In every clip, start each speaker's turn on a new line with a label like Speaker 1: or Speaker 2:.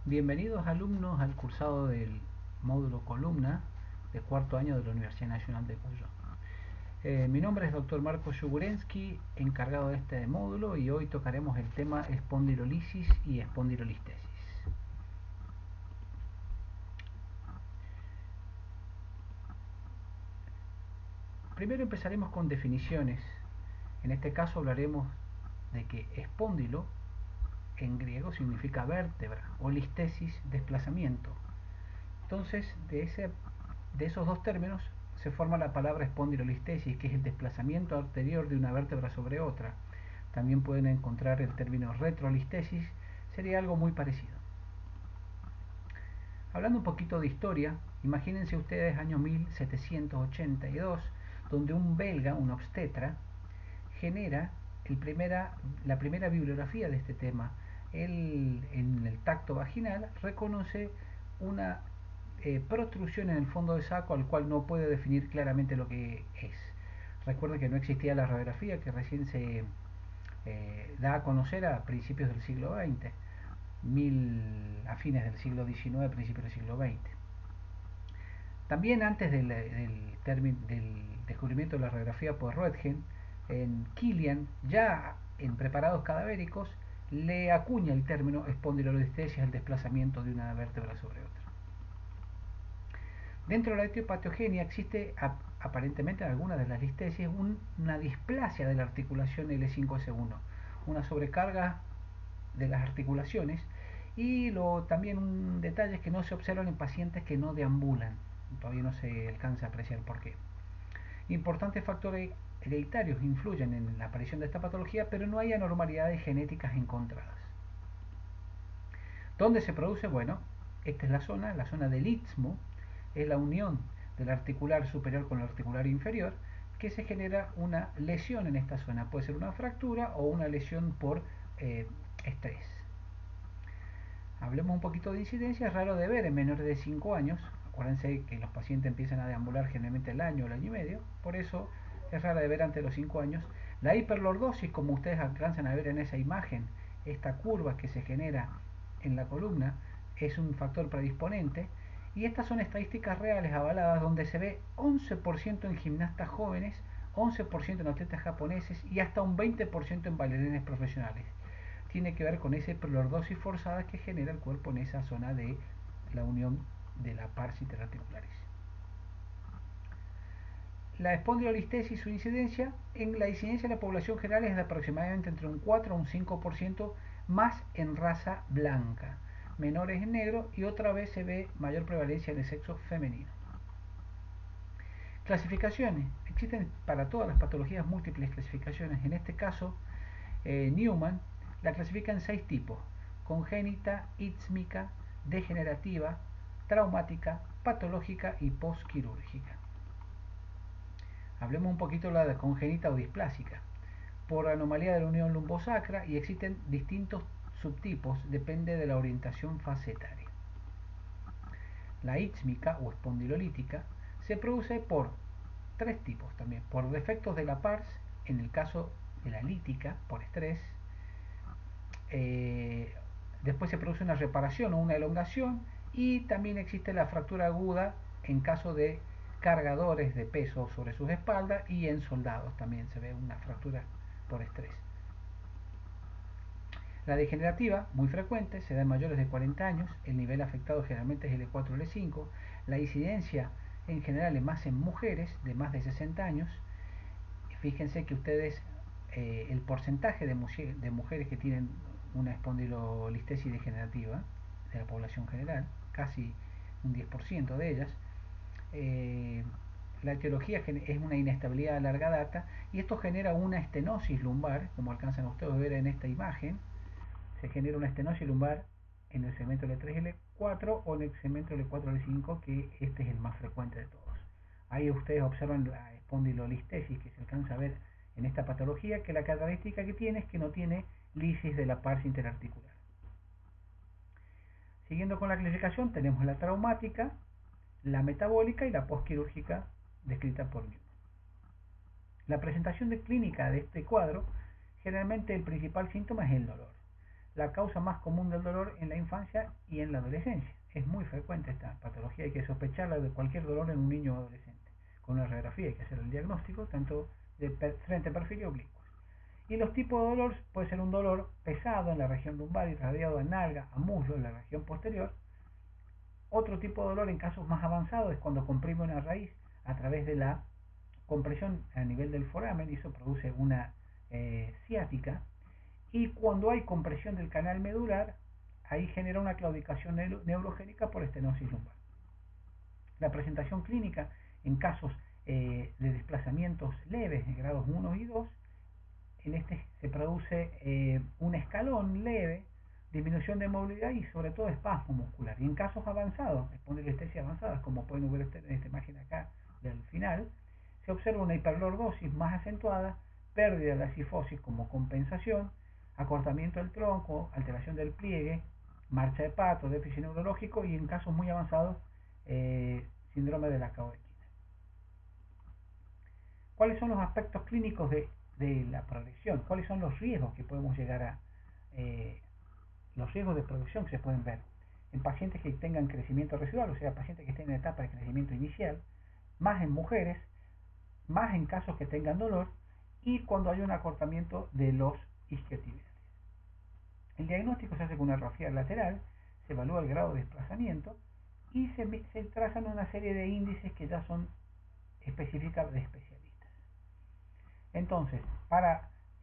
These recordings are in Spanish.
Speaker 1: Bienvenidos alumnos al cursado del módulo columna de cuarto año de la Universidad Nacional de Cuyo. Mi nombre es Dr. Marco Yugurensky, encargado de este módulo, y hoy tocaremos el tema espondilolisis y espondilolistesis. Primero empezaremos con definiciones. En este caso hablaremos de que espóndilo en griego significa vértebra o listesis desplazamiento. Entonces, de esos dos términos se forma la palabra espondilolistesis, que es el desplazamiento anterior de una vértebra sobre otra. También pueden encontrar el término retrolistesis, sería algo muy parecido. Hablando un poquito de historia, imagínense ustedes año 1782, donde un belga, un obstetra, genera la primera bibliografía de este tema. Él, en el tacto vaginal, reconoce una protrusión en el fondo del saco al cual no puede definir claramente lo que es. Recuerden que no existía la radiografía, que recién se da a conocer a principios del siglo XX, a fines del siglo XIX, principios del siglo XX. También antes del descubrimiento de la radiografía por Roentgen, en Kilian, ya en preparados cadavéricos, le acuña el término espondilolistesis, el desplazamiento de una vértebra sobre otra. Dentro de la etiopatogenia existe aparentemente en algunas de las listesis una displasia de la articulación L5S1, una sobrecarga de las articulaciones, y también un detalle es que no se observan en pacientes que no deambulan. Todavía no se alcanza a apreciar por qué. Importantes factores hereditarios influyen en la aparición de esta patología, pero no hay anormalidades genéticas encontradas. ¿Dónde se produce? Bueno, esta es la zona del istmo, es la unión del articular superior con el articular inferior, que se genera una lesión en esta zona. Puede ser una fractura o una lesión por estrés. Hablemos un poquito de incidencia. Es raro de ver en menores de 5 años. Acuérdense que los pacientes empiezan a deambular generalmente al año o el año y medio. Por eso es rara de ver antes de los 5 años. La hiperlordosis, como ustedes alcanzan a ver en esa imagen, esta curva que se genera en la columna, es un factor predisponente. Y estas son estadísticas reales avaladas, donde se ve 11% en gimnastas jóvenes, 11% en atletas japoneses y hasta un 20% en bailarines profesionales. Tiene que ver con esa hiperlordosis forzada que genera el cuerpo en esa zona de la unión de la pars interarticularis. La espondilolistesis, su incidencia, en la incidencia de la población general es de aproximadamente entre un 4 a un 5% más en raza blanca, menores en negro, y otra vez se ve mayor prevalencia en el sexo femenino. Clasificaciones. Existen para todas las patologías múltiples clasificaciones. En este caso, Newman la clasifica en 6 tipos: congénita, ístmica, degenerativa, traumática, patológica y postquirúrgica. Hablemos un poquito de la congénita o displásica. Por anomalía de la unión lumbosacra, y existen distintos subtipos, depende de la orientación facetaria. La ístmica o espondilolítica se produce por 3 tipos también: por defectos de la pars, en el caso de la lítica, por estrés. Después se produce una reparación o una elongación, y también existe la fractura aguda en caso de cargadores de peso sobre sus espaldas, y en soldados también se ve una fractura por estrés. La degenerativa, muy frecuente, se da en mayores de 40 años, el nivel afectado generalmente es L4 o L5, la incidencia en general es más en mujeres de más de 60 años. Fíjense que ustedes, el porcentaje de mujeres que tienen una espondilolistesis degenerativa de la población general, casi un 10% de ellas. La etiología es una inestabilidad a larga data, y esto genera una estenosis lumbar, como alcanzan ustedes a ver en esta imagen. Se genera una estenosis lumbar en el segmento L3 y L4, o en el segmento L4 y L5, que este es el más frecuente de todos. Ahí ustedes observan la espondilolistesis que se alcanza a ver en esta patología, que la característica que tiene es que no tiene lisis de la pars interarticular. Siguiendo con la clasificación, tenemos la traumática, la metabólica y la postquirúrgica, descrita por Newman. La presentación clínica de este cuadro, generalmente el principal síntoma es el dolor. la causa más común del dolor en la infancia y en la adolescencia. Es muy frecuente esta patología, hay que sospecharla de cualquier dolor en un niño o adolescente. Con una radiografía hay que hacer el diagnóstico tanto de frente, perfil y oblicuos. Y los tipos de dolor puede ser un dolor pesado en la región lumbar y irradiado en nalga, a muslo, en la región posterior. Otro tipo de dolor en casos más avanzados es cuando comprime una raíz a través de la compresión a nivel del foramen y eso produce una ciática. Y cuando hay compresión del canal medular, ahí genera una claudicación neurogénica por estenosis lumbar. La presentación clínica en casos de desplazamientos leves de grados 1 y 2, en este se produce un escalón leve, disminución de movilidad y sobre todo espasmo muscular. Y en casos avanzados, espondilolestesia avanzadas, como pueden ver ustedes en esta imagen acá del final, se observa una hiperlordosis más acentuada, pérdida de la sifosis como compensación, acortamiento del tronco, alteración del pliegue, marcha de pato, déficit neurológico y en casos muy avanzados, síndrome de la caudequina. ¿Cuáles son los aspectos clínicos de la progresión? ¿Cuáles son los riesgos que podemos llegar a, los riesgos de progresión que se pueden ver? En pacientes que tengan crecimiento residual, o sea, pacientes que estén en etapa de crecimiento inicial, más en mujeres, más en casos que tengan dolor y cuando hay un acortamiento de los isquiotibiales. El diagnóstico se hace con una radiografía lateral, se evalúa el grado de desplazamiento y se trazan una serie de índices que ya son específicas de especialistas. Entonces,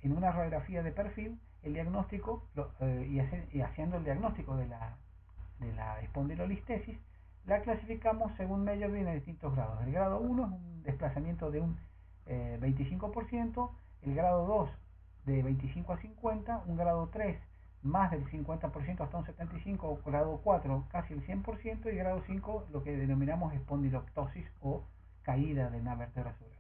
Speaker 1: en una radiografía de perfil, el diagnóstico y haciendo el diagnóstico de la espondilolistesis, la clasificamos según Meyerbeer en distintos grados. El grado 1 es un desplazamiento de un 25%, el grado 2 de 25 a 50, un grado 3 más del 50% hasta un 75%, grado 4 casi el 100% y grado 5 lo que denominamos espondiloptosis o caída de una vértebra sobre otra.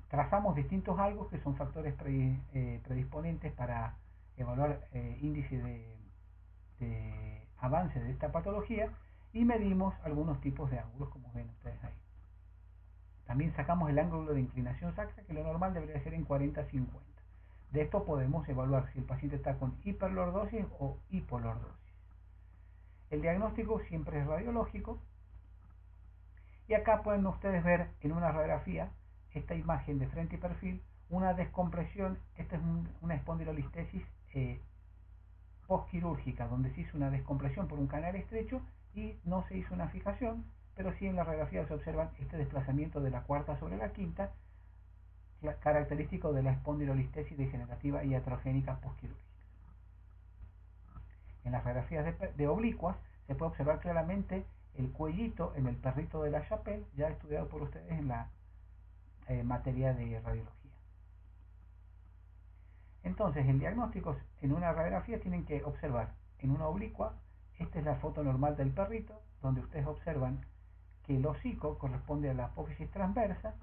Speaker 1: Trazamos distintos algos que son factores predisponentes para evaluar índice de avance de esta patología y medimos algunos tipos de ángulos como ven ustedes ahí. También sacamos el ángulo de inclinación sacra que lo normal debería ser en 40-50. De esto podemos evaluar si el paciente está con hiperlordosis o hipolordosis. El diagnóstico siempre es radiológico y acá pueden ustedes ver en una radiografía esta imagen de frente y perfil, una descompresión. Esta es una espondilolistesis postquirúrgica, donde se hizo una descompresión por un canal estrecho y no se hizo una fijación, pero sí en la radiografía se observan este desplazamiento de la cuarta sobre la quinta, característico de la espondilolistesis degenerativa y atrogénica postquirúrgica. En las radiografías de oblicuas se puede observar claramente el cuellito en el perrito de la Chapelle, ya estudiado por ustedes en la materia de radiología. Entonces, el diagnóstico en una radiografía tienen que observar en una oblicua, esta es la foto normal del perrito, donde ustedes observan que el hocico corresponde a la apófisis transversa,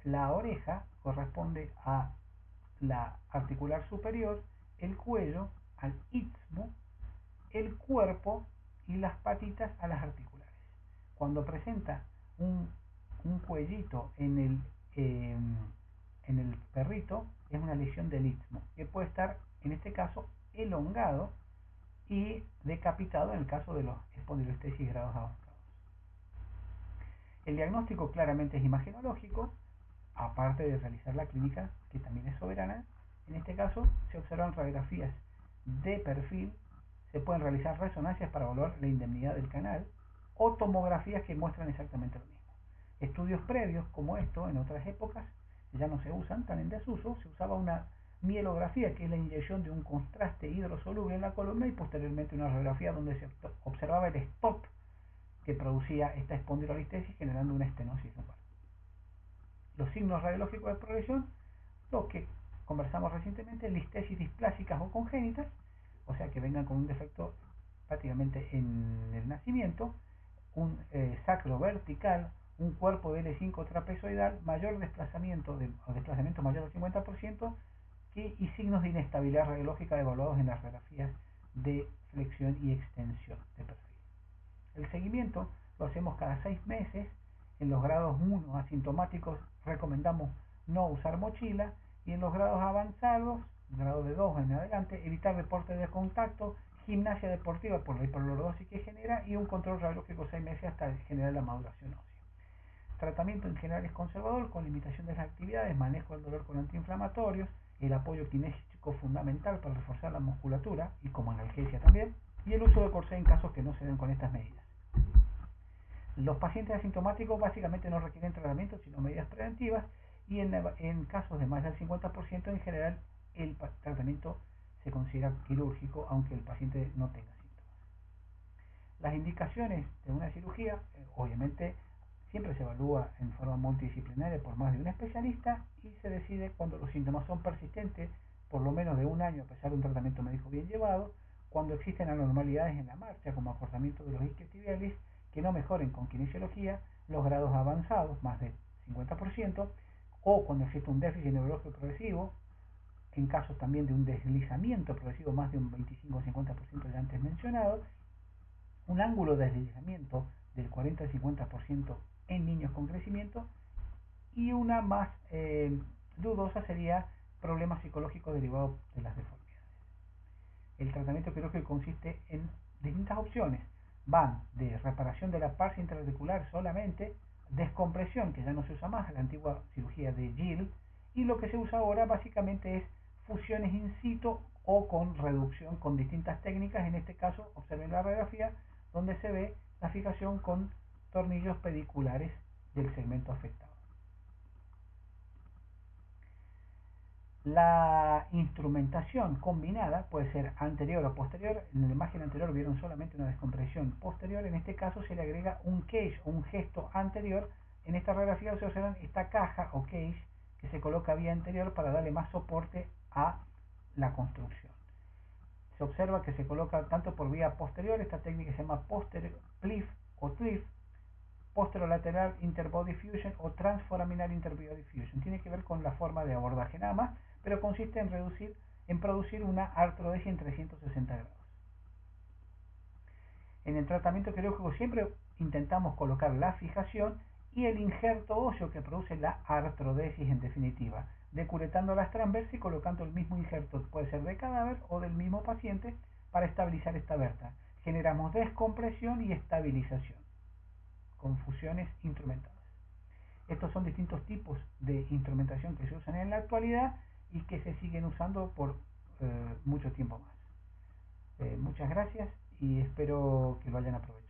Speaker 1: la oreja corresponde a la articular superior, el cuello al istmo, el cuerpo y las patitas a las articulares. Cuando presenta un cuellito en el perrito, es una lesión del istmo, que puede estar, en este caso, elongado y decapitado en el caso de los espondilolistesis grados avanzados. El diagnóstico claramente es imagenológico, aparte de realizar la clínica, que también es soberana. En este caso se observan radiografías de perfil, se pueden realizar resonancias para evaluar la indemnidad del canal o tomografías que muestran exactamente lo mismo. Estudios previos como esto en otras épocas ya no se usan, están en desuso. Se usaba una mielografía, que es la inyección de un contraste hidrosoluble en la columna, y posteriormente una radiografía donde se observaba el stop que producía esta espondilolistesis generando una estenosis lumbar. Los signos radiológicos de progresión, lo que conversamos recientemente, listesis displásicas o congénitas, o sea que vengan con un defecto prácticamente en el nacimiento, un sacro vertical, un cuerpo de L5 trapezoidal, mayor desplazamiento o desplazamiento mayor del 50% y signos de inestabilidad radiológica evaluados en las radiografías de flexión y extensión de perfil. El seguimiento lo hacemos cada 6 meses. En los grados 1 asintomáticos recomendamos no usar mochila y en los grados avanzados grado de 2 en adelante, evitar deportes de contacto, gimnasia deportiva por la hiperlordosis que genera y un control radiológico 6 meses hasta generar la maduración ósea. Tratamiento en general es conservador, con limitación de las actividades, manejo del dolor con antiinflamatorios, el apoyo kinésico fundamental para reforzar la musculatura y como analgesia también, y el uso de corsé en casos que no se den con estas medidas. Los pacientes asintomáticos básicamente no requieren tratamiento, sino medidas preventivas, y en casos de más del 50% en general el tratamiento se considera quirúrgico, aunque el paciente no tenga síntomas. Las indicaciones de una cirugía, obviamente, siempre se evalúa en forma multidisciplinaria por más de un especialista y se decide cuando los síntomas son persistentes, por lo menos de un año a pesar de un tratamiento médico bien llevado, cuando existen anormalidades en la marcha, como acortamiento de los isquiotibiales, que no mejoren con kinesiología, los grados avanzados, más del 50%, o cuando existe un déficit neurológico progresivo, en casos también de un deslizamiento progresivo, más de un 25 o 50% ya antes mencionado, un ángulo de deslizamiento del 40 al 50% en niños con crecimiento, y una más dudosa sería problemas psicológicos derivados de las deformidades. El tratamiento quirúrgico consiste en distintas opciones. Van de reparación de la fascia intraarticular solamente, descompresión, que ya no se usa más, la antigua cirugía de Gill, y lo que se usa ahora básicamente es fusiones in situ o con reducción con distintas técnicas. En este caso, observen la radiografía donde se ve la fijación con tornillos pediculares del segmento afectado. La instrumentación combinada puede ser anterior o posterior. En la imagen anterior vieron solamente una descompresión posterior. En este caso se le agrega un cage o un gesto anterior. En esta radiografía se observan esta caja o cage que se coloca vía anterior para darle más soporte a la construcción. Se observa que se coloca tanto por vía posterior, esta técnica se llama posterior PLIF o TLIF, posterolateral interbody fusion o transforaminal interbody fusion. Tiene que ver con la forma de abordaje nada más, pero consiste en producir una artrodesia en 360 grados. En el tratamiento quirúrgico siempre intentamos colocar la fijación y el injerto óseo que produce la artrodesis en definitiva, decuretando las transversas y colocando el mismo injerto, puede ser de cadáver o del mismo paciente, para estabilizar esta verta. Generamos descompresión y estabilización con fusiones instrumentadas. Estos son distintos tipos de instrumentación que se usan en la actualidad y que se siguen usando por mucho tiempo más. Muchas gracias y espero que lo hayan aprovechado.